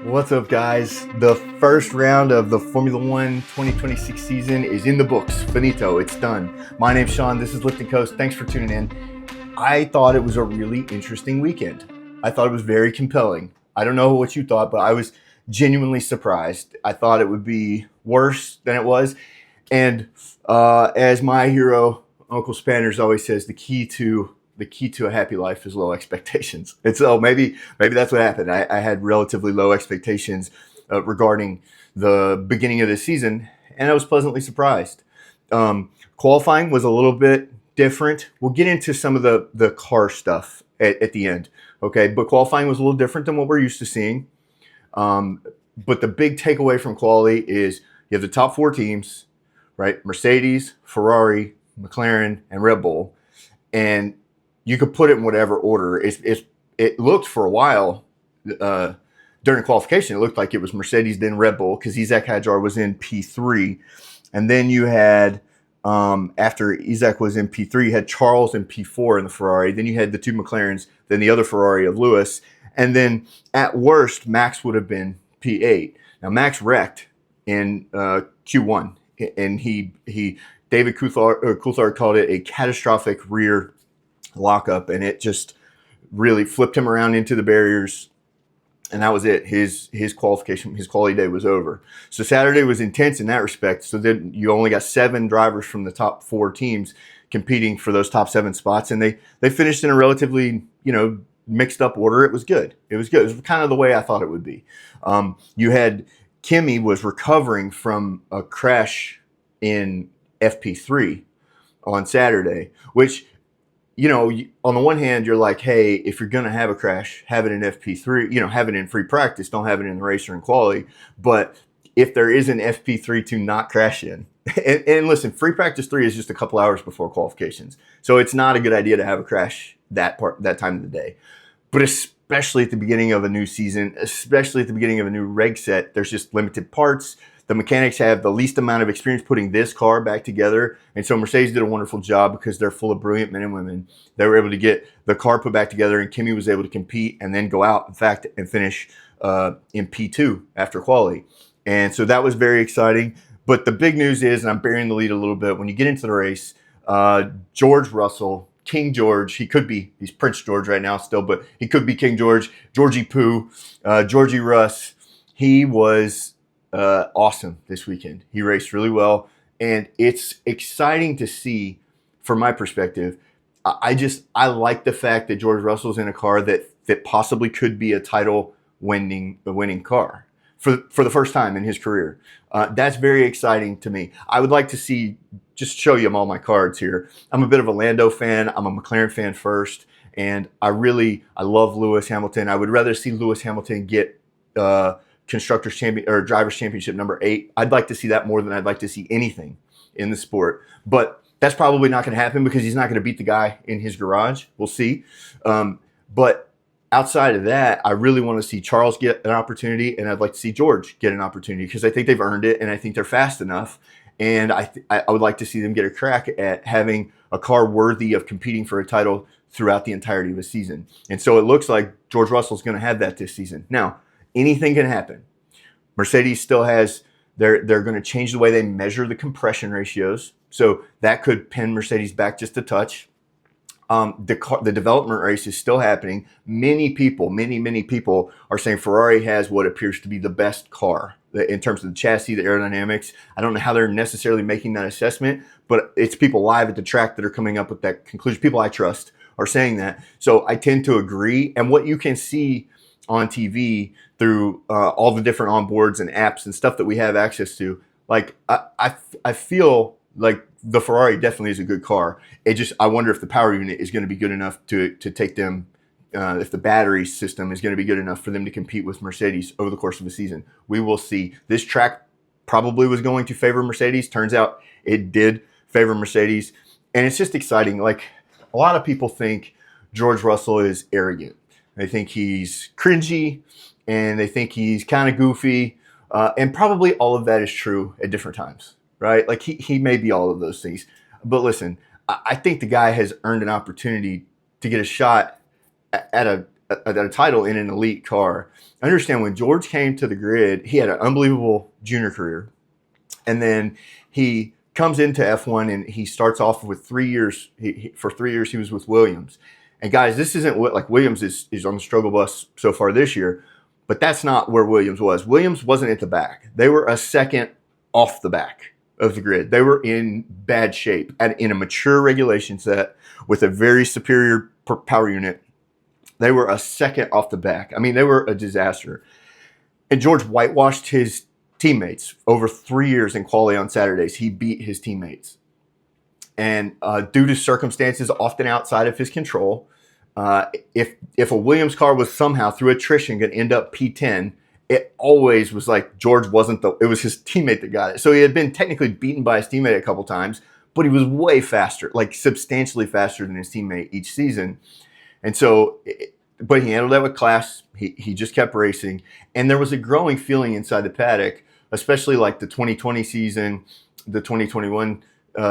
What's up, guys? The first round of the Formula One 2026 season is in the books. Finito. It's done. My name's Sean. This is Lifton Coast. Thanks for tuning in. I thought it was a really interesting weekend. I thought it was very compelling. I don't know what you thought, but I was genuinely surprised. I thought it would be worse than it was. And as my hero, Uncle Spanners, always says, the key to a happy life is low expectations. And so maybe that's what happened. I had relatively low expectations regarding the beginning of the season, and I was pleasantly surprised. Qualifying was a little bit different. We'll get into some of the car stuff at the end, okay? But qualifying was a little different than what we're used to seeing. But the big takeaway from quali is you have the top four teams, right? Mercedes, Ferrari, McLaren, and Red Bull. And you could put it in whatever order. It looked for a while during qualification, it looked like it was Mercedes, then Red Bull, because Isaac Hadjar was in P3. And then you had, after Isaac was in P3, you had Charles in P4 in the Ferrari. Then you had the two McLarens, then the other Ferrari of Lewis. And then at worst, Max would have been P8. Now, Max wrecked in Q1, and David Coulthard called it a catastrophic rear lockup, and it just really flipped him around into the barriers, and that was it. His qualification, his quality day was over. So Saturday was intense in that respect. So then you only got 7 drivers from the top 4 teams competing for those top 7 spots, and they finished in a relatively mixed up order. It was good. It was kind of the way I thought it would be. You had Kimi was recovering from a crash in FP3 on Saturday, which, on the one hand, you're like, hey, if you're going to have a crash, have it in FP3, have it in free practice. Don't have it in the race or in quality. But if there is an FP3 to not crash in, and listen, free practice 3 is just a couple hours before qualifications. So it's not a good idea to have a crash that time of the day. But especially at the beginning of a new season, especially at the beginning of a new reg set, there's just limited parts. The mechanics have the least amount of experience putting this car back together. And so Mercedes did a wonderful job because they're full of brilliant men and women. They were able to get the car put back together, and Kimi was able to compete and then go out, in fact, and finish in P2 after quali. And so that was very exciting. But the big news is, and I'm burying the lead a little bit, when you get into the race, George Russell, King George, he's Prince George right now still, but he could be King George, Georgie Poo, Georgie Russ. He was awesome this weekend. He raced really well, and it's exciting to see from my perspective. I like the fact that George Russell's in a car that possibly could be a title winning car for the first time in his career. That's very exciting to me. I would like to see, just show you all my cards here. I'm a bit of a Lando fan. I'm a McLaren fan first, and I love Lewis Hamilton. I would rather see Lewis Hamilton get Constructors Champion or Drivers Championship number 8. I'd like to see that more than I'd like to see anything in the sport. But that's probably not going to happen because he's not going to beat the guy in his garage. We'll see. But outside of that, I really want to see Charles get an opportunity, and I'd like to see George get an opportunity because I think they've earned it, and I think they're fast enough. And I would like to see them get a crack at having a car worthy of competing for a title throughout the entirety of the season. And so it looks like George Russell's going to have that this season. Now, anything can happen. Mercedes still has, they're going to change the way they measure the compression ratios. So that could pin Mercedes back just a touch. The development race is still happening. Many people are saying Ferrari has what appears to be the best car in terms of the chassis, the aerodynamics. I don't know how they're necessarily making that assessment, but it's people live at the track that are coming up with that conclusion. People I trust are saying that. So I tend to agree. And what you can see on TV through all the different onboards and apps and stuff that we have access to, like I feel like the Ferrari definitely is a good car. I wonder if the power unit is going to be good enough to take them, if the battery system is going to be good enough for them to compete with Mercedes over the course of the season. We will see. This track probably was going to favor Mercedes. Turns out it did favor Mercedes. And it's just exciting. Like, a lot of people think George Russell is arrogant. They think he's cringy, and they think he's kind of goofy. And probably all of that is true at different times, right? Like, he may be all of those things. But listen, I think the guy has earned an opportunity to get a shot at a title in an elite car. I understand when George came to the grid, he had an unbelievable junior career. And then he comes into F1 and he starts off with 3 years. For 3 years, he was with Williams. And guys, this isn't what, like, Williams is on the struggle bus so far this year, but that's not where Williams was. Williams wasn't at the back. They were a second off the back of the grid. They were in bad shape in a mature regulation set with a very superior power unit. They were a second off the back. I mean, they were a disaster. And George whitewashed his teammates over 3 years in quali on Saturdays. He beat his teammates. And due to circumstances often outside of his control, if a Williams car was somehow through attrition going to end up P10, it always was like George wasn't it was his teammate that got it. So he had been technically beaten by his teammate a couple times, but he was way faster, like substantially faster than his teammate each season. And so, but he handled that with class. He just kept racing. And there was a growing feeling inside the paddock, especially like the 2020 season, the 2021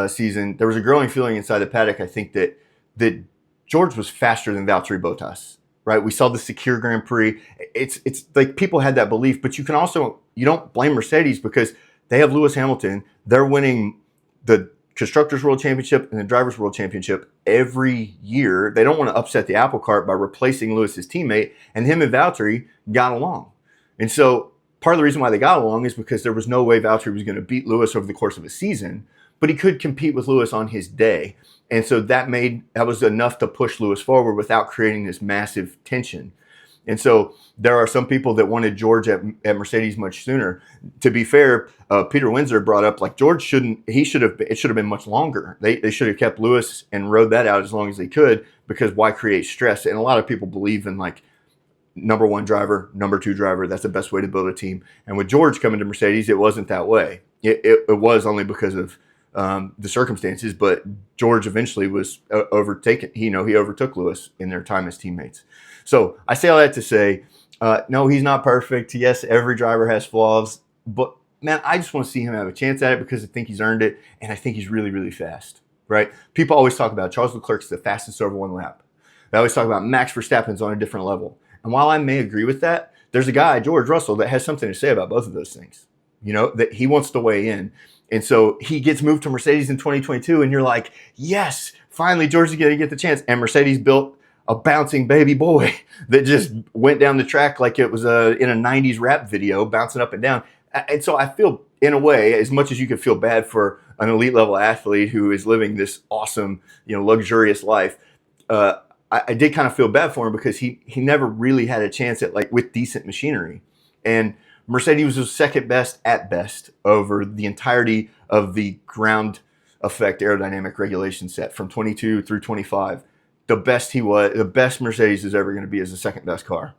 season. There was a growing feeling inside the paddock, I think, that George was faster than Valtteri Bottas, right? We saw the Secure Grand Prix. It's like people had that belief, but you don't blame Mercedes because they have Lewis Hamilton. They're winning the Constructors World Championship and the Drivers World Championship every year. They don't want to upset the apple cart by replacing Lewis's teammate, and him and Valtteri got along. And so part of the reason why they got along is because there was no way Valtteri was going to beat Lewis over the course of a season, but he could compete with Lewis on his day. And so that was enough to push Lewis forward without creating this massive tension. And so there are some people that wanted George at Mercedes much sooner. To be fair, Peter Windsor brought up, like, it should have been much longer. They should have kept Lewis and rode that out as long as they could, because why create stress? And a lot of people believe in, like, number one driver, number two driver. That's the best way to build a team. And with George coming to Mercedes, it wasn't that way. It was only because of the circumstances, but George eventually was overtaken. He overtook Lewis in their time as teammates. So I say all that to say, no, he's not perfect. Yes, every driver has flaws, but man, I just want to see him have a chance at it because I think he's earned it, and I think he's really, really fast, right? People always talk about Charles Leclerc's the fastest over one lap. They always talk about Max Verstappen's on a different level. And while I may agree with that, there's a guy, George Russell, that has something to say about both of those things, that he wants to weigh in. And so he gets moved to Mercedes in 2022, and you're like, yes, finally George is going to get the chance. And Mercedes built a bouncing baby boy that just went down the track like it was in a 90s rap video, bouncing up and down. And so I feel, in a way, as much as you could feel bad for an elite level athlete who is living this awesome, luxurious life, I did kind of feel bad for him because he never really had a chance with decent machinery. And Mercedes was second best at best over the entirety of the ground effect aerodynamic regulation set from 22 through 25. The best Mercedes is ever going to be is the second best car.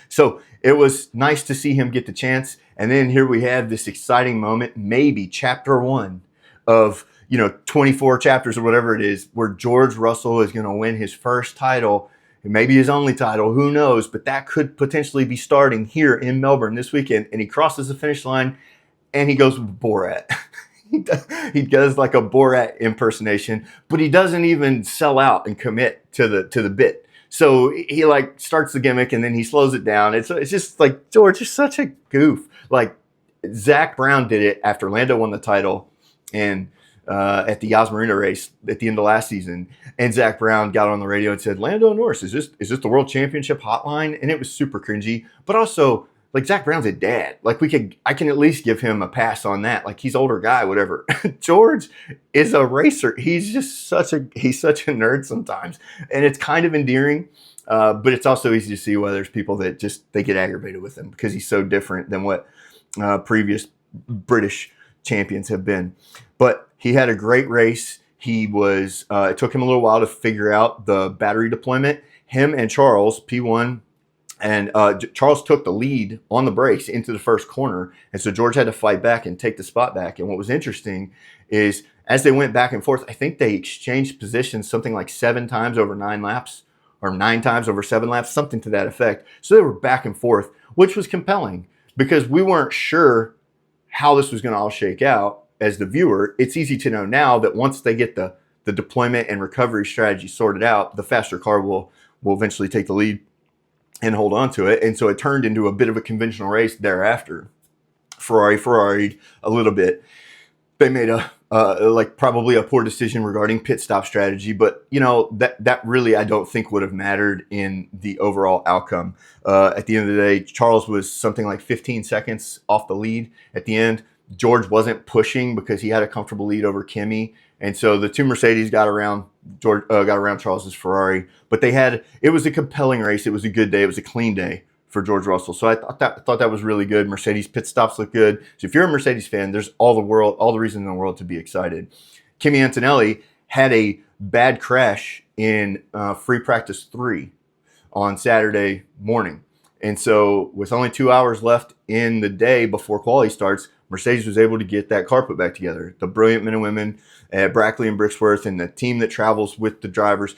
So it was nice to see him get the chance. And then here we have this exciting moment, maybe chapter 1 of 24 chapters or whatever it is, where George Russell is going to win his first title, maybe his only title, who knows, but that could potentially be starting here in Melbourne this weekend. And he crosses the finish line and he goes with Borat. He does like a Borat impersonation, but he doesn't even sell out and commit to the bit. So he starts the gimmick and then he slows it down. It's just like, George is such a goof. Like, Zach Brown did it after Lando won the title and at the Yas Marina race at the end of last season. And Zach Brown got on the radio and said, Lando Norris, is this the World Championship hotline? And it was super cringy, but also, like, Zach Brown's a dad. Like, I can at least give him a pass on that. Like, he's older guy, whatever. George is a racer. He's just such a nerd sometimes. And it's kind of endearing, but it's also easy to see why there's people that they get aggravated with him because he's so different than what previous British champions have been. But he had a great race. It took him a little while to figure out the battery deployment. Him and Charles, P1, and Charles took the lead on the brakes into the first corner. And so George had to fight back and take the spot back. And what was interesting is as they went back and forth, I think they exchanged positions something like 7 times over 9 laps or 9 times over 7 laps, something to that effect. So they were back and forth, which was compelling because we weren't sure how this was going to all shake out as the viewer. It's easy to know now that once they get the deployment and recovery strategy sorted out, the faster car will will eventually take the lead and hold on to it. And so it turned into a bit of a conventional race thereafter. Ferrari a little bit. They made probably a poor decision regarding pit stop strategy, but that really I don't think would have mattered in the overall outcome. At the end of the day, Charles was something like 15 seconds off the lead at the end. George wasn't pushing because he had a comfortable lead over Kimi, and so the two Mercedes got around Charles's Ferrari. But it was a compelling race. It was a good day. It was a clean day for George Russell. So I thought that was really good. Mercedes pit stops look good. So if you're a Mercedes fan, there's all the reason in the world to be excited. Kimi Antonelli had a bad crash in free practice 3 on Saturday morning. And so with only 2 hours left in the day before quali starts, Mercedes was able to get that car put back together. The brilliant men and women at Brackley and Brixworth and the team that travels with the drivers,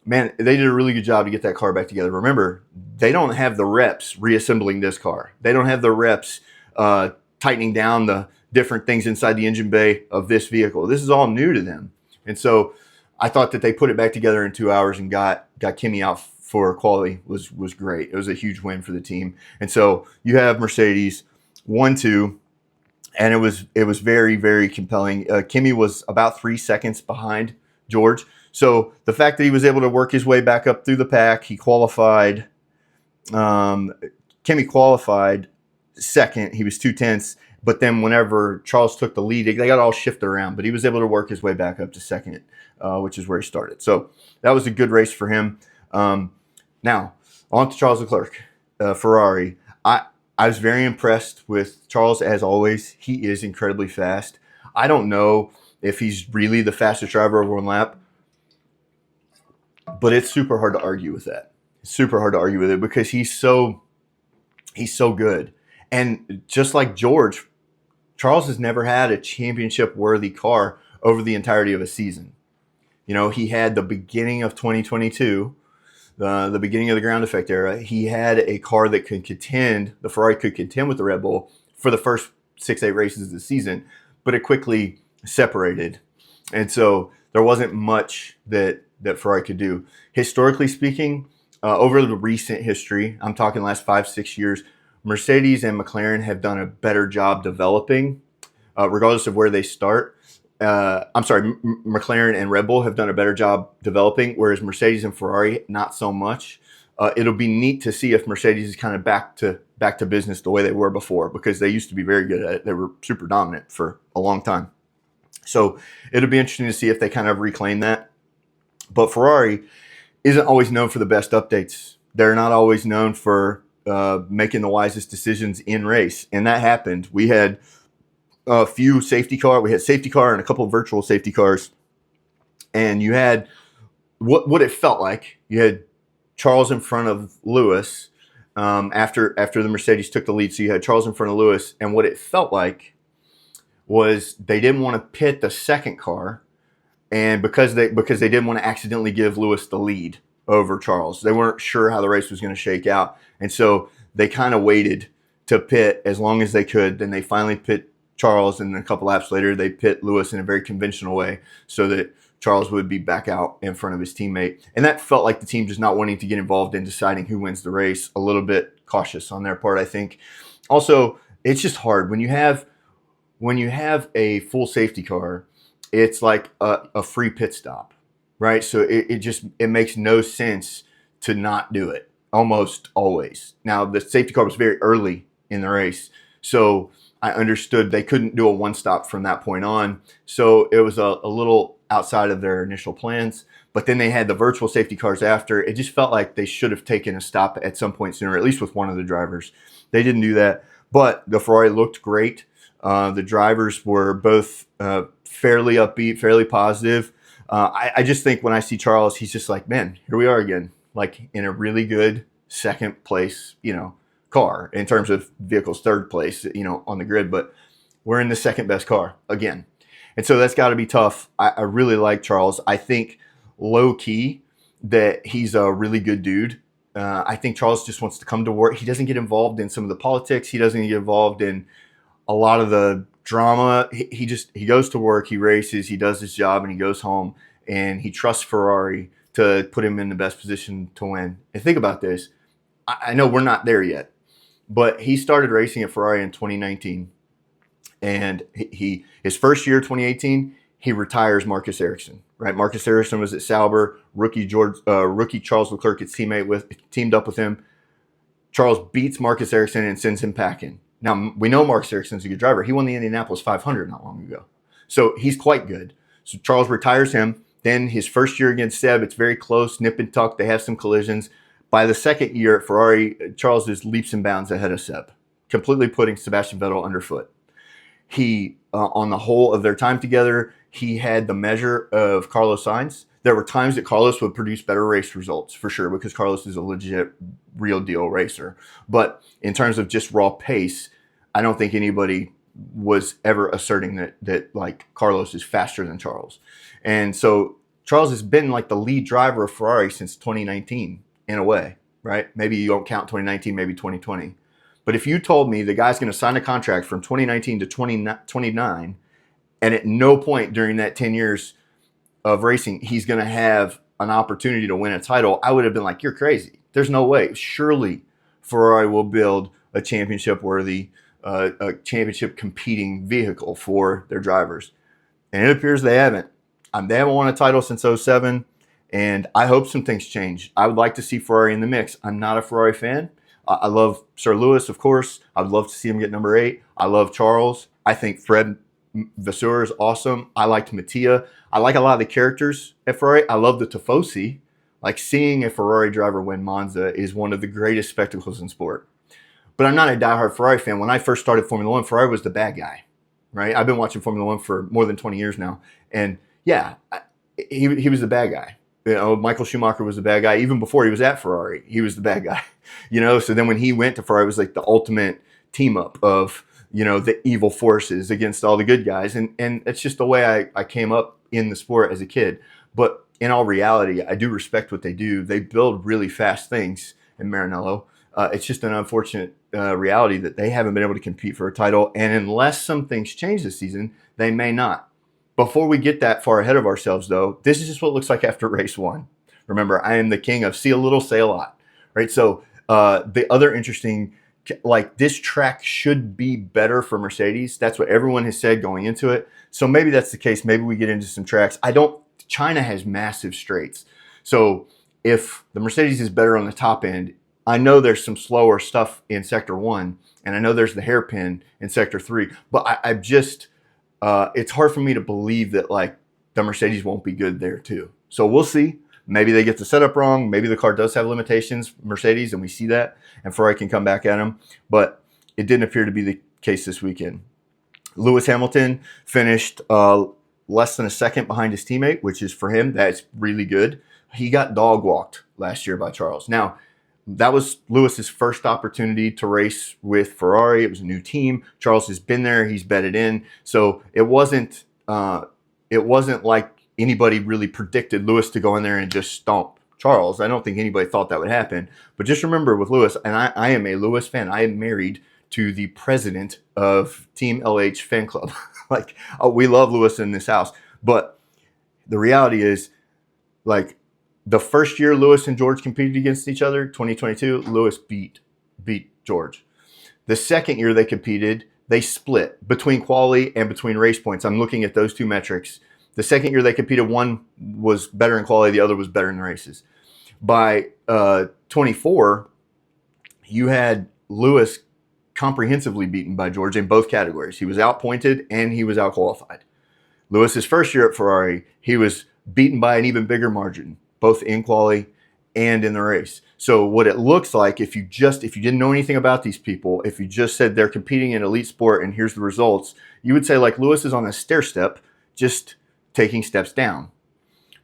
man, they did a really good job to get that car back together. Remember, they don't have the reps reassembling this car. They don't have the reps tightening down the different things inside the engine bay of this vehicle. This is all new to them. And so I thought that they put it back together in 2 hours and got Kimi out for quali was great. It was a huge win for the team. And so you have Mercedes 1-2, and it was very, very compelling. Kimi was about 3 seconds behind George. So the fact that he was able to work his way back up through the pack, he qualified. Kimi qualified second. He was 2/10. But then whenever Charles took the lead, they got all shifted around. But he was able to work his way back up to second, which is where he started. So that was a good race for him. Now, on to Charles Leclerc, Ferrari. I was very impressed with Charles, as always. He is incredibly fast. I don't know if he's really the fastest driver over one lap, but it's super hard to argue with that. It's super hard to argue with it because he's so good. And just like George, Charles has never had a championship-worthy car over the entirety of a season. He had the beginning of 2022, the beginning of the ground effect era. He had a car that the Ferrari could contend with the Red Bull for the first 6-8 races of the season, but it quickly separated. And so there wasn't much that Ferrari could do. Historically speaking, over the recent history, I'm talking last 5-6 years, Mercedes and McLaren have done a better job developing, regardless of where they start. McLaren and Red Bull have done a better job developing, whereas Mercedes and Ferrari, not so much. It'll be neat to see if Mercedes is kind of back to business the way they were before, because they used to be very good at it. They were super dominant for a long time. So it'll be interesting to see if they kind of reclaim that. But Ferrari isn't always known for the best updates. They're not always known for making the wisest decisions in race, and that happened. We had a few safety cars. We had safety car and a couple of virtual safety cars, and you had what it felt like. You had Charles in front of Lewis after the Mercedes took the lead. So you had Charles in front of Lewis, and what it felt like was they didn't want to pit the second car, and because they didn't want to accidentally give Lewis the lead over Charles. They weren't sure how the race was going to shake out, and so they kind of waited to pit as long as they could. Then they finally pit Charles, and then a couple laps later they pit Lewis in a very conventional way so that Charles would be back out in front of his teammate. And that felt like the team just not wanting to get involved in deciding who wins the race. A little bit cautious on their part, I think. Also, it's just hard when you have a full safety car. It's like a free pit stop, right? So it makes no sense to not do it, almost always. Now, the safety car was very early in the race, so I understood they couldn't do a one-stop from that point on. So it was a little outside of their initial plans. But then they had the virtual safety cars after. It just felt like they should have taken a stop at some point sooner, at least with one of the drivers. They didn't do that. But the Ferrari looked great. The drivers were both fairly upbeat, fairly positive. I just think when I see Charles, he's just like, man, here we are again, like in a really good second place, car in terms of vehicles, third place, on the grid. But we're in the second best car again. And so that's got to be tough. I really like Charles. I think low key that he's a really good dude. I think Charles just wants to come to work. He doesn't get involved in some of the politics. He doesn't get involved in a lot of the drama. He goes to work, he races, he does his job, and he goes home, and he trusts Ferrari to put him in the best position to win. And think about this. I know we're not there yet, but he started racing at Ferrari in 2019. And his first year, 2018, he retires Marcus Ericsson. Right, Marcus Ericsson was at Sauber. Rookie Charles Leclerc teamed up with him. Charles beats Marcus Ericsson and sends him packing. Now, we know Marcus Ericsson's a good driver. He won the Indianapolis 500 not long ago. So he's quite good. So Charles retires him. Then his first year against Seb, it's very close, nip and tuck. They have some collisions. By the second year at Ferrari, Charles is leaps and bounds ahead of Seb, completely putting Sebastian Vettel underfoot. He, on the whole of their time together, he had the measure of Carlos Sainz. There were times that Carlos would produce better race results, for sure, because Carlos is a legit, real deal racer. But in terms of just raw pace, I don't think anybody was ever asserting that like Carlos is faster than Charles. And so Charles has been like the lead driver of Ferrari since 2019 in a way, right? Maybe you don't count 2019, maybe 2020. But if you told me the guy's going to sign a contract from 2019 to 2029, and at no point during that 10 years of racing, he's going to have an opportunity to win a title, I would have been like, you're crazy. There's no way. Surely Ferrari will build a championship-worthy, a championship-competing vehicle for their drivers. And it appears they haven't. They haven't won a title since 2007, and I hope some things change. I would like to see Ferrari in the mix. I'm not a Ferrari fan. I love Sir Lewis, of course. I would love to see him get number 8. I love Charles. I think Fred Vasseur is awesome. I liked Mattia. I like a lot of the characters at Ferrari. I love the Tifosi. Like, seeing a Ferrari driver win Monza is one of the greatest spectacles in sport. But I'm not a diehard Ferrari fan. When I first started Formula One, Ferrari was the bad guy, right? I've been watching Formula One for more than 20 years now. And yeah, he was the bad guy. You know, Michael Schumacher was the bad guy. Even before he was at Ferrari, he was the bad guy. You know, so then when he went to Ferrari, it was like the ultimate team up of, you know, the evil forces against all the good guys. And it's just the way I came up in the sport as a kid. But in all reality, I do respect what they do. They build really fast things in Maranello. It's just an unfortunate reality that they haven't been able to compete for a title. And unless some things change this season, they may not. Before we get that far ahead of ourselves, though, this is just what it looks like after race 1. Remember, I am the king of see a little, say a lot, right? So the other interesting, like, this track should be better for Mercedes. That's what everyone has said going into it. So maybe that's the case. Maybe we get into some tracks. China has massive straights. So if the Mercedes is better on the top end, I know there's some slower stuff in Sector 1, and I know there's the hairpin in Sector 3, but I just... it's hard for me to believe that like the Mercedes won't be good there too. So we'll see. Maybe they get the setup wrong. Maybe the car does have limitations, Mercedes, and we see that, and Ferrari can come back at them. But it didn't appear to be the case this weekend. Lewis Hamilton finished less than a second behind his teammate, which is for him, that's really good. He got dog walked last year by Charles. Now, that was Lewis's first opportunity to race with Ferrari. It was a new team. Charles has been there. He's bedded in. So it wasn't like anybody really predicted Lewis to go in there and just stomp Charles. I don't think anybody thought that would happen. But just remember with Lewis, and I am a Lewis fan. I am married to the president of Team LH fan club. Like, we love Lewis in this house. But the reality is, like, the first year Lewis and George competed against each other, 2022, Lewis beat George. The second year they competed, they split between quali and between race points. I'm looking at those two metrics. The second year they competed, one was better in quali, the other was better in the races. By 24, you had Lewis comprehensively beaten by George in both categories. He was outpointed and he was outqualified. Lewis's first year at Ferrari, he was beaten by an even bigger margin, both in quali and in the race. So what it looks like, if you didn't know anything about these people, if you just said they're competing in elite sport and here's the results, you would say like Lewis is on a stair step, just taking steps down,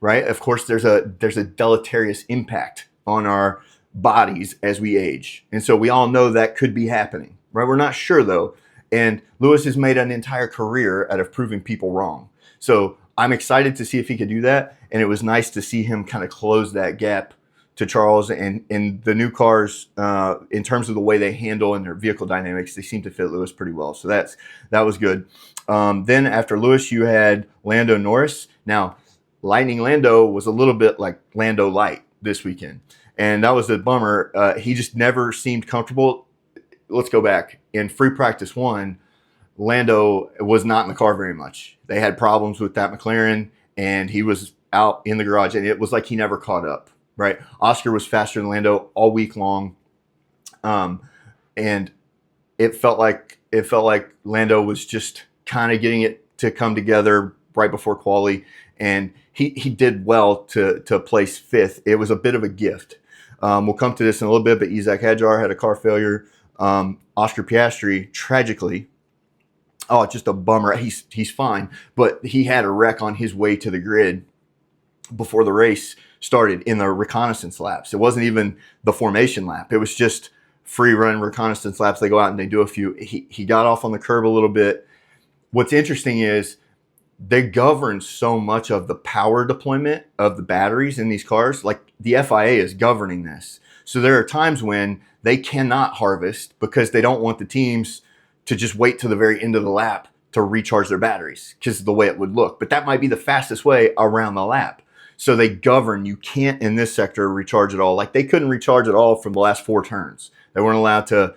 right? Of course, there's a deleterious impact on our bodies as we age. And so we all know that could be happening, right? We're not sure though. And Lewis has made an entire career out of proving people wrong. So I'm excited to see if he could do that. And it was nice to see him kind of close that gap to Charles, and the new cars, in terms of the way they handle and their vehicle dynamics, they seem to fit Lewis pretty well. So that was good. Then after Lewis, you had Lando Norris. Now, Lightning Lando was a little bit like Lando Light this weekend. And that was a bummer. He just never seemed comfortable. Let's go back. In free practice one, Lando was not in the car very much. They had problems with that McLaren, and he was out in the garage, and it was like he never caught up, right? Oscar was faster than Lando all week long. And it felt like Lando was just kind of getting it to come together right before quali, and he did well to place fifth. It was a bit of a gift. We'll come to this in a little bit, but Isaac Hadjar had a car failure. Oscar Piastri, tragically, just a bummer. He's fine, but he had a wreck on his way to the grid before the race started in the reconnaissance laps. It wasn't even the formation lap. It was just free run reconnaissance laps. They go out and they do a few. He got off on the curb a little bit. What's interesting is they govern so much of the power deployment of the batteries in these cars. Like the FIA is governing this. So there are times when they cannot harvest because they don't want the teams to just wait to the very end of the lap to recharge their batteries because of the way it would look. But that might be the fastest way around the lap. So they govern. You can't in this sector recharge at all. Like they couldn't recharge at all from the last 4 turns. They weren't allowed to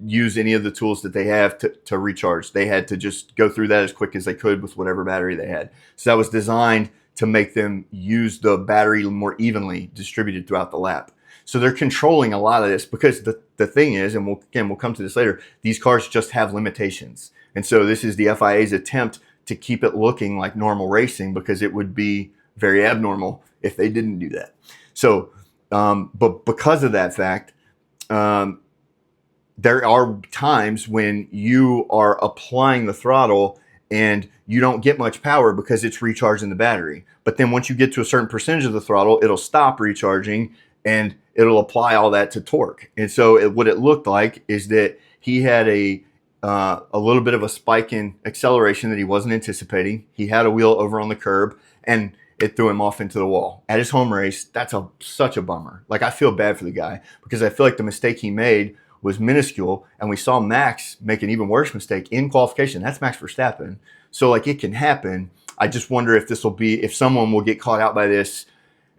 use any of the tools that they have to recharge. They had to just go through that as quick as they could with whatever battery they had. So that was designed to make them use the battery more evenly distributed throughout the lap. So they're controlling a lot of this because the thing is, and we'll come to this later, these cars just have limitations. And so this is the FIA's attempt to keep it looking like normal racing because it would be very abnormal if they didn't do that. So, but because of that fact, there are times when you are applying the throttle and you don't get much power because it's recharging the battery. But then once you get to a certain percentage of the throttle, it'll stop recharging and it'll apply all that to torque. And so what it looked like is that he had a little bit of a spike in acceleration that he wasn't anticipating. He had a wheel over on the curb and it threw him off into the wall. At his home race, that's such a bummer. Like I feel bad for the guy because I feel like the mistake he made was minuscule, and we saw Max make an even worse mistake in qualification. That's Max Verstappen. So like it can happen. I just wonder if someone will get caught out by this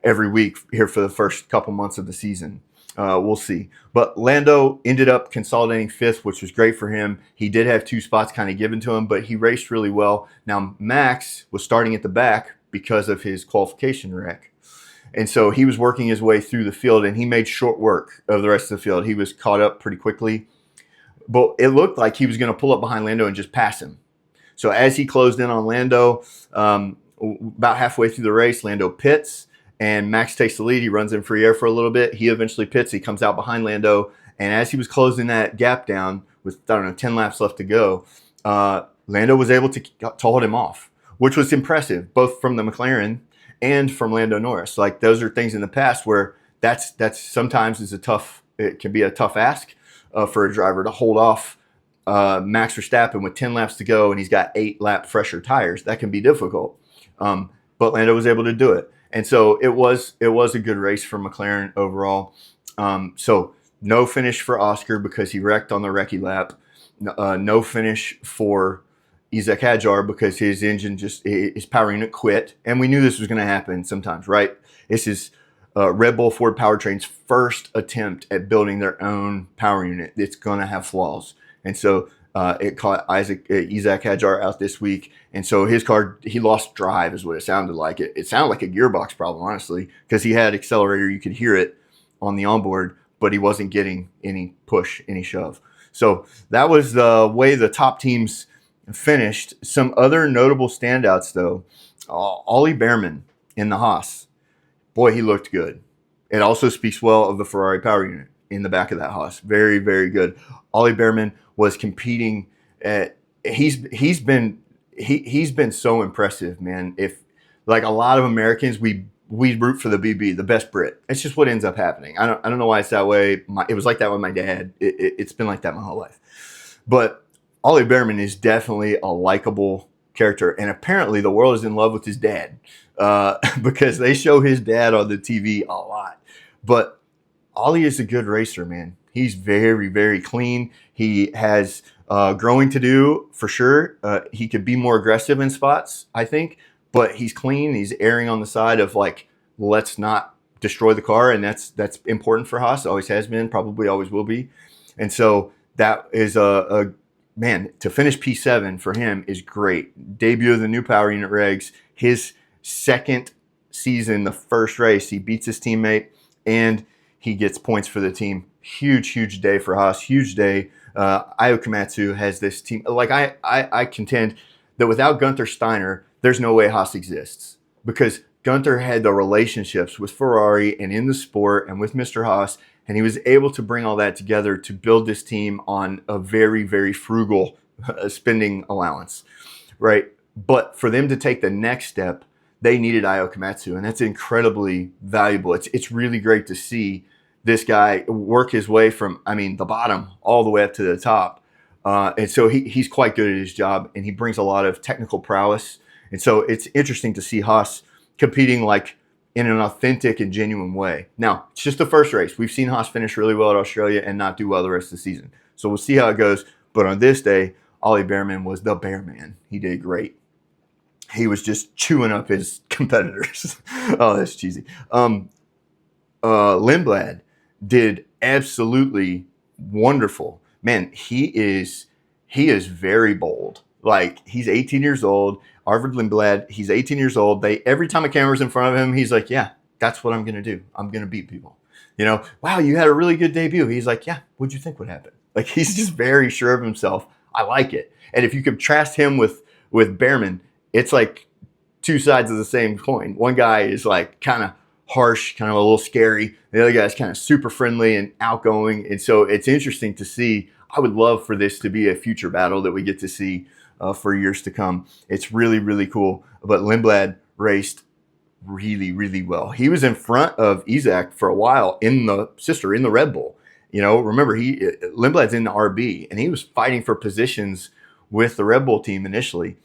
every week here for the first couple months of the season. We'll see. But Lando ended up consolidating 5th, which was great for him. He did have 2 spots kind of given to him, but he raced really well. Now Max was starting at the back because of his qualification wreck. And so he was working his way through the field, and he made short work of the rest of the field. He was caught up pretty quickly. But it looked like he was going to pull up behind Lando and just pass him. So as he closed in on Lando, about halfway through the race, Lando pits, and Max takes the lead. He runs in free air for a little bit. He eventually pits. He comes out behind Lando. And as he was closing that gap down with, 10 laps left to go, Lando was able to hold him off, which was impressive, both from the McLaren and from Lando Norris. Like those are things in the past where that's sometimes it can be a tough ask for a driver to hold off Max Verstappen with 10 laps to go and he's got 8 lap fresher tires. That can be difficult. But Lando was able to do it. And so it was a good race for McLaren overall. So no finish for Oscar because he wrecked on the recce lap. No finish for Isaac Hadjar because his power unit quit. And we knew this was going to happen sometimes, right? This is Red Bull Ford Powertrain's first attempt at building their own power unit. It's going to have flaws. And so it caught Isaac Hadjar out this week. And so his car, he lost drive is what it sounded like. It sounded like a gearbox problem, honestly, because he had accelerator. You could hear it on the onboard, but he wasn't getting any push, any shove. So that was the way the top teams finished. Some other notable standouts, though. Ollie Behrman in the Haas. Boy, he looked good. It also speaks well of the Ferrari power unit in the back of that Haas. Very, very good. Ollie Behrman was competing. He's been so impressive, man. If like a lot of Americans, we root for the BB, the best Brit. It's just what ends up happening. I don't know why it's that way. It was like that with my dad. It's been like that my whole life. But Ollie Behrman is definitely a likable character, and apparently the world is in love with his dad because they show his dad on the TV a lot. But Ollie is a good racer, man. He's very, very clean. He has growing to do for sure. He could be more aggressive in spots, I think. but he's clean. He's erring on the side of like, let's not destroy the car, and that's important for Haas. Always has been, probably always will be. And so that is a man, to finish P7 for him is great. Debut of the new power unit regs, his second season, the first race, he beats his teammate and he gets points for the team. Huge day for Haas. Huge day. Io Komatsu has this team. Like I contend that without Gunther Steiner, there's no way Haas exists, because Gunther had the relationships with Ferrari and in the sport and with Mr. Haas, and he was able to bring all that together to build this team on a very frugal spending allowance, right? But for them to take the next step, they needed Io Komatsu, and that's incredibly valuable. It's really great to see this guy work his way from, the bottom all the way up to the top. And so he's quite good at his job, and he brings a lot of technical prowess. And so it's interesting to see Haas competing like in an authentic and genuine way. Now, it's just the first race. We've seen Haas finish really well at Australia and not do well the rest of the season. So we'll see how it goes. But on this day, Ollie Bearman was the Bearman. He did great. He was just chewing up his competitors. Oh, that's cheesy. Lindblad did absolutely wonderful. Man, he is very bold. Like, he's 18 years old. Arvid Lindblad, he's 18 years old. Every time a camera's in front of him, he's like, yeah, that's what I'm going to do. I'm going to beat people. Wow, you had a really good debut. He's like, yeah, what'd you think would happen? Like, he's just very sure of himself. I like it. And if you contrast him with Bearman, it's like two sides of the same coin. One guy is like kind of harsh, kind of a little scary. The other guy's kind of super friendly and outgoing. And so it's interesting to see. I would love for this to be a future battle that we get to see for years to come. It's really cool. But Lindblad raced really well. He was in front of Isaac for a while in the Red Bull. Remember, Lindblad's in the RB, and he was fighting for positions with the Red Bull team initially.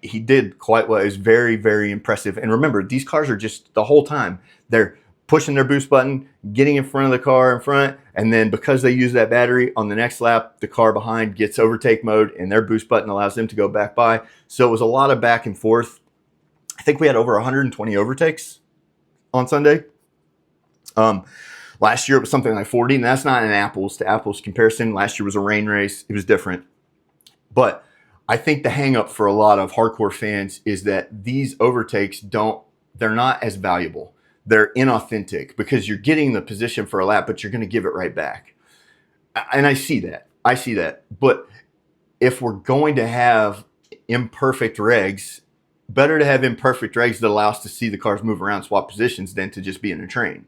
He did quite well. It was very impressive. And remember, these cars are just the whole time, they're pushing their boost button, getting in front of the car in front, and then because they use that battery on the next lap, the car behind gets overtake mode and their boost button allows them to go back by. So it was a lot of back and forth. I think we had over 120 overtakes on Sunday. Last year it was something like 40, and that's not an apples to apples comparison. Last year was a rain race. It was different. But I think the hang up for a lot of hardcore fans is that these overtakes they're not as valuable. They're inauthentic because you're getting the position for a lap, but you're going to give it right back. And I see that. But if we're going to have imperfect regs, better to have imperfect regs that allow us to see the cars move around, swap positions, than to just be in a train,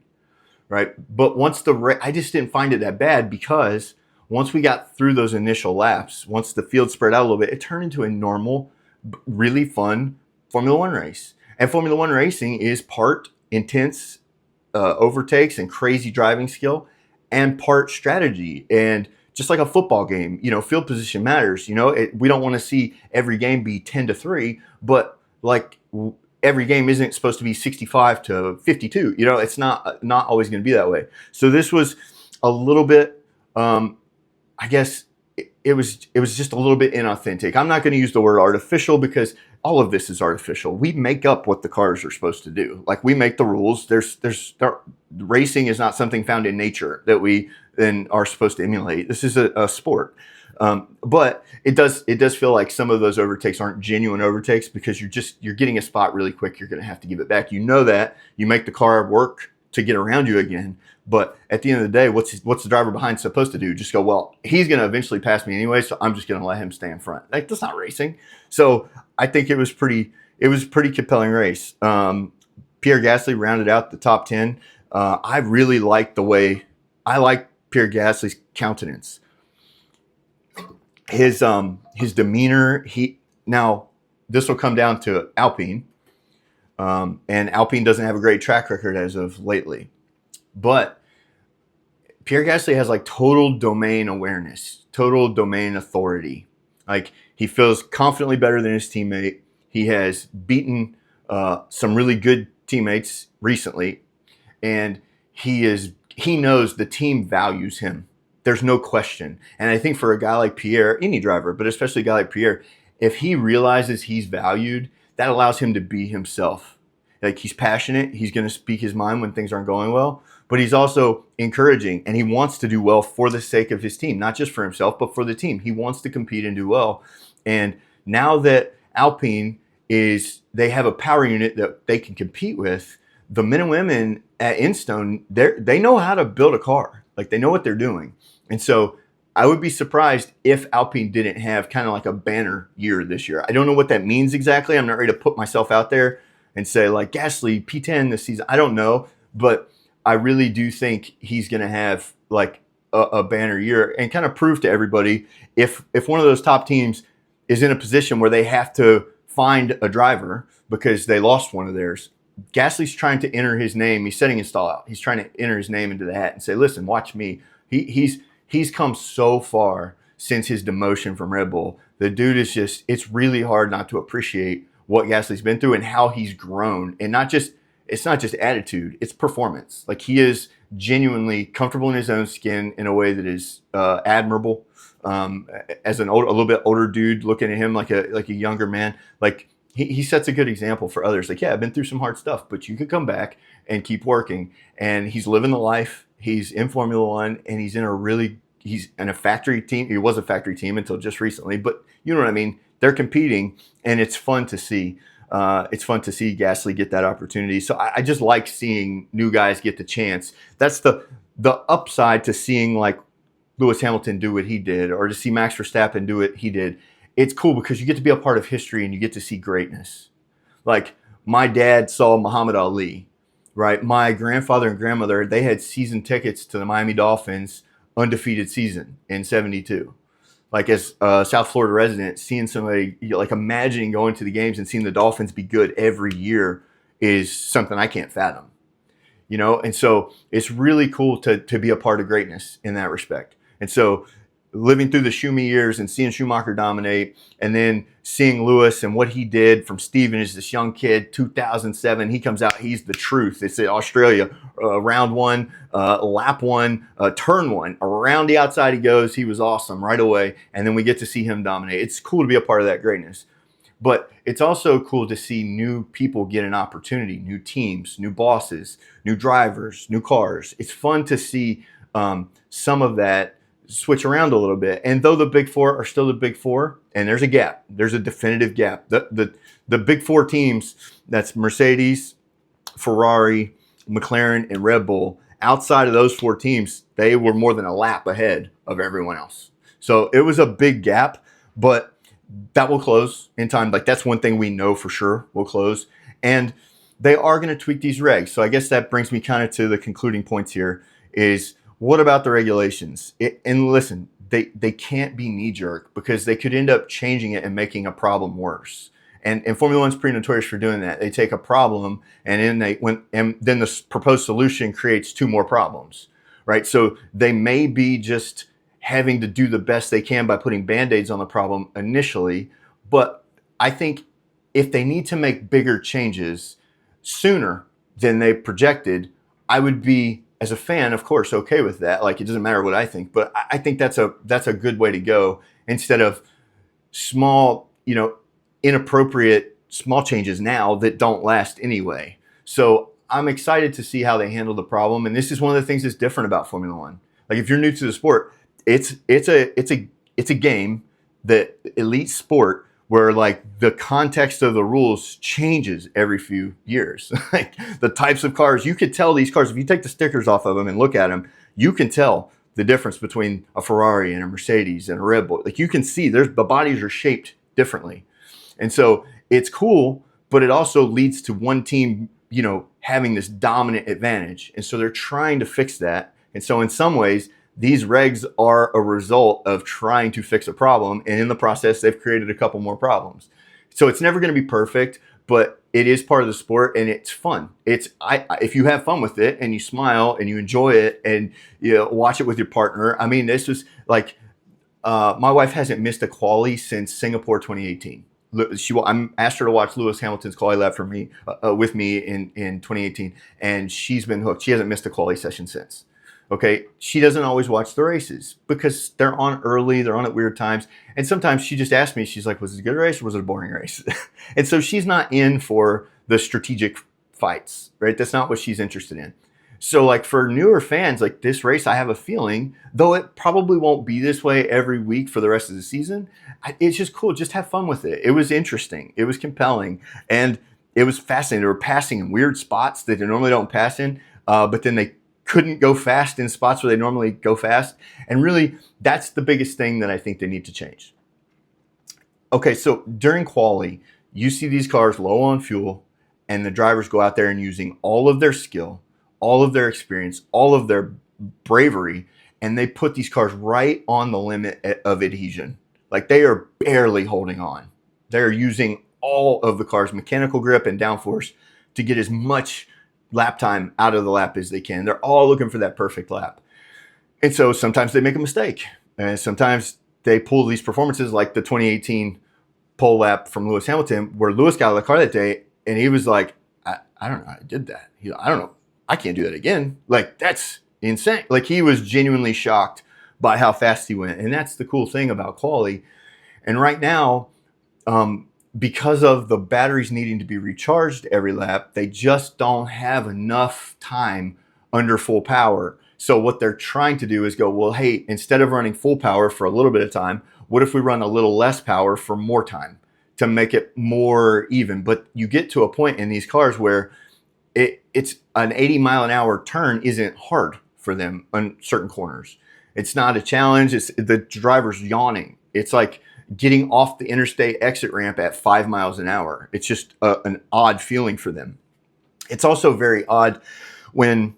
right? But once I just didn't find it that bad, because once we got through those initial laps, once the field spread out a little bit, it turned into a normal, really fun Formula One race. And Formula One racing is part intense overtakes and crazy driving skill, and part strategy. And just like a football game, field position matters. We don't want to see every game be 10-3, but like every game isn't supposed to be 65-52. It's not always going to be that way. So this was a little bit, I guess it was just a little bit inauthentic. I'm not going to use the word artificial, because all of this is artificial. We make up what the cars are supposed to do. Like, we make the rules. Racing is not something found in nature that we then are supposed to emulate. This is a sport. But it does feel like some of those overtakes aren't genuine overtakes, because you're getting a spot really quick. You're going to have to give it back. That you make the car work to get around you again. But at the end of the day, what's the driver behind supposed to do? Just go, well, he's going to eventually pass me anyway, so I'm just going to let him stay in front. Like, that's not racing. So I think it was a pretty compelling race. Pierre Gasly rounded out the top 10. I really like Pierre Gasly's countenance. His demeanor. Now this will come down to Alpine, and Alpine doesn't have a great track record as of lately. But Pierre Gasly has like total domain awareness, total domain authority. Like, he feels confidently better than his teammate. He has beaten some really good teammates recently, and he knows the team values him. There's no question. And I think for a guy like Pierre, any driver, but especially a guy like Pierre, if he realizes he's valued, that allows him to be himself. Like, he's passionate. He's going to speak his mind when things aren't going well, but he's also encouraging, and he wants to do well for the sake of his team, not just for himself, but for the team. He wants to compete and do well. And now that Alpine they have a power unit that they can compete with, the men and women at Instone, they know how to build a car. Like, they know what they're doing. And so I would be surprised if Alpine didn't have kind of like a banner year this year. I don't know what that means exactly. I'm not ready to put myself out there and say, like, Gasly P10 this season. I don't know, but I really do think he's going to have like a banner year and kind of prove to everybody, if one of those top teams is in a position where they have to find a driver because they lost one of theirs, Gasly's trying to enter his name. He's setting his stall out. He's trying to enter his name into the hat and say, listen, watch me. He's come so far since his demotion from Red Bull. The dude is just, it's really hard not to appreciate what Gasly's been through and how he's grown. And it's not just attitude, it's performance. Like, he is genuinely comfortable in his own skin in a way that is admirable. As a little bit older dude looking at him like a younger man, like, he sets a good example for others. Like, yeah, I've been through some hard stuff, but you could come back and keep working. And he's living the life. He's in Formula One, and he's in a factory team. He was a factory team until just recently, but you know what I mean? They're competing, and it's fun to see. It's fun to see Gasly get that opportunity. So I just like seeing new guys get the chance. That's the upside to seeing, like, Lewis Hamilton do what he did, or to see Max Verstappen do what he did. It's cool because you get to be a part of history and you get to see greatness. Like, my dad saw Muhammad Ali, right? My grandfather and grandmother, they had season tickets to the Miami Dolphins undefeated season in 72. Like, as a South Florida resident, seeing somebody, like, imagining going to the games and seeing the Dolphins be good every year is something I can't fathom, you know? And so it's really cool to be a part of greatness in that respect. And so living through the Schumi years and seeing Schumacher dominate, and then seeing Lewis and what he did from Steven as this young kid, 2007, he comes out, he's the truth. It's in Australia, round one, lap one, turn one, around the outside he goes. He was awesome right away. And then we get to see him dominate. It's cool to be a part of that greatness. But it's also cool to see new people get an opportunity, new teams, new bosses, new drivers, new cars. It's fun to see some of that switch around a little bit. And though the big four are still the big four, and there's a gap, there's a definitive gap. The big four teams, that's Mercedes, Ferrari, McLaren, and Red Bull, outside of those four teams, they were more than a lap ahead of everyone else. So it was a big gap, but that will close in time. Like, that's one thing we know for sure will close. And they are going to tweak these regs. So I guess that brings me kind of to the concluding points here is, what about the regulations? And listen, they can't be knee-jerk, because they could end up changing it and making a problem worse. And Formula One's pretty notorious for doing that. They take a problem and then the proposed solution creates two more problems, right? So they may be just having to do the best they can by putting Band-Aids on the problem initially. But I think if they need to make bigger changes sooner than they projected, I would be, as a fan, of course, okay with that. Like, it doesn't matter what I think, but I think that's a good way to go, instead of small, inappropriate small changes now that don't last anyway. So I'm excited to see how they handle the problem. And this is one of the things that's different about Formula One. Like, if you're new to the sport, it's a game, that elite sport, where, like, the context of the rules changes every few years. Like, the types of cars, you could tell these cars, if you take the stickers off of them and look at them, you can tell the difference between a Ferrari and a Mercedes and a Red Bull. Like, you can see the bodies are shaped differently. And so it's cool, but it also leads to one team, having this dominant advantage. And so they're trying to fix that. And so in some ways, these regs are a result of trying to fix a problem. And in the process, they've created a couple more problems. So it's never going to be perfect, but it is part of the sport, and it's fun. If you have fun with it and you smile and you enjoy it and watch it with your partner. I mean, this was like, my wife hasn't missed a quali since Singapore 2018. I asked her to watch Lewis Hamilton's quali lap for me with me in 2018, and she's been hooked. She hasn't missed a quali session since. Okay, she doesn't always watch the races because they're on early, they're on at weird times. And sometimes she just asks me, she's like, was it a good race or was it a boring race? And so she's not in for the strategic fights, right? That's not what she's interested in. So like for newer fans, like this race, I have a feeling, though it probably won't be this way every week for the rest of the season, it's just cool. Just have fun with it. It was interesting. It was compelling. And it was fascinating. They were passing in weird spots that they normally don't pass in, but then they couldn't go fast in spots where they normally go fast. And really, that's the biggest thing that I think they need to change. Okay, so during quali, you see these cars low on fuel, and the drivers go out there and using all of their skill, all of their experience, all of their bravery, and they put these cars right on the limit of adhesion. Like they are barely holding on. They're using all of the car's mechanical grip and downforce to get as much lap time out of the lap as they can. They're all looking for that perfect lap. And so sometimes they make a mistake. And sometimes they pull these performances like the 2018 pole lap from Lewis Hamilton, where Lewis got out of the car that day and he was like, I don't know how I did that. I don't know. I can't do that again. Like, that's insane. Like, he was genuinely shocked by how fast he went. And that's the cool thing about quali. And right now, because of the batteries needing to be recharged every lap, they just don't have enough time under full power. So what they're trying to do is go, well, hey, instead of running full power for a little bit of time, what if we run a little less power for more time to make it more even? But you get to a point in these cars where it's an 80-mile-an-hour turn isn't hard for them on certain corners. It's not a challenge. It's the driver's yawning. It's like getting off the interstate exit ramp at 5 miles an hour. It's just an odd feeling for them. It's also very odd when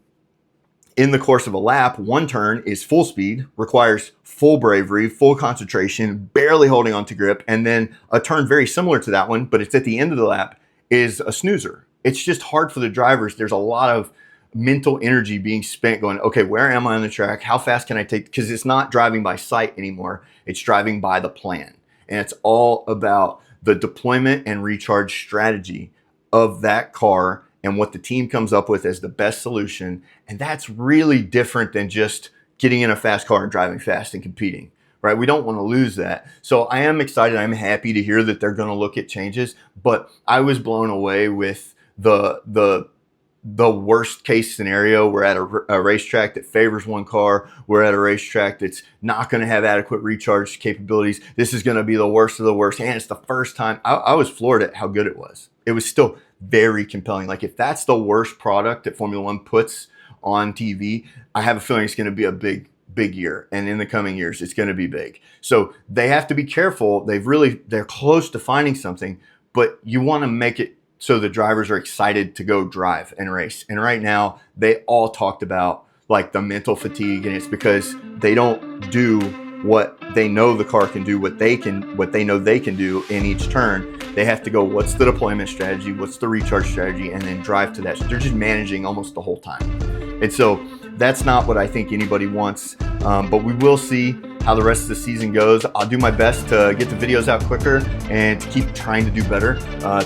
in the course of a lap, one turn is full speed, requires full bravery, full concentration, barely holding onto grip, and then a turn very similar to that one, but it's at the end of the lap, is a snoozer. It's just hard for the drivers. There's a lot of mental energy being spent going, okay, where am I on the track? How fast can I take? Because it's not driving by sight anymore. It's driving by the plan. And it's all about the deployment and recharge strategy of that car and what the team comes up with as the best solution. And that's really different than just getting in a fast car and driving fast and competing, right? We don't want to lose that. So I am excited. I'm happy to hear that they're going to look at changes, but I was blown away with the worst case scenario. We're at a racetrack that favors one car. We're at a racetrack that's not going to have adequate recharge capabilities. This is going to be the worst of the worst. And it's the first time I was floored at how good it was. It was still very compelling. Like if that's the worst product that Formula One puts on TV, I have a feeling it's going to be a big year. And in the coming years, it's going to be big. So they have to be careful. They're close to finding something, but you want to make it so the drivers are excited to go drive and race. And right now, they all talked about like the mental fatigue, and it's because they don't do what they know the car can do, what they know they can do in each turn. They have to go, what's the deployment strategy? What's the recharge strategy? And then drive to that. They're just managing almost the whole time. And so that's not what I think anybody wants. But we will see how the rest of the season goes. I'll do my best to get the videos out quicker and to keep trying to do better.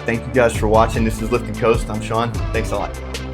Thank you guys for watching. This is Lift and Coast. I'm Sean. Thanks a lot.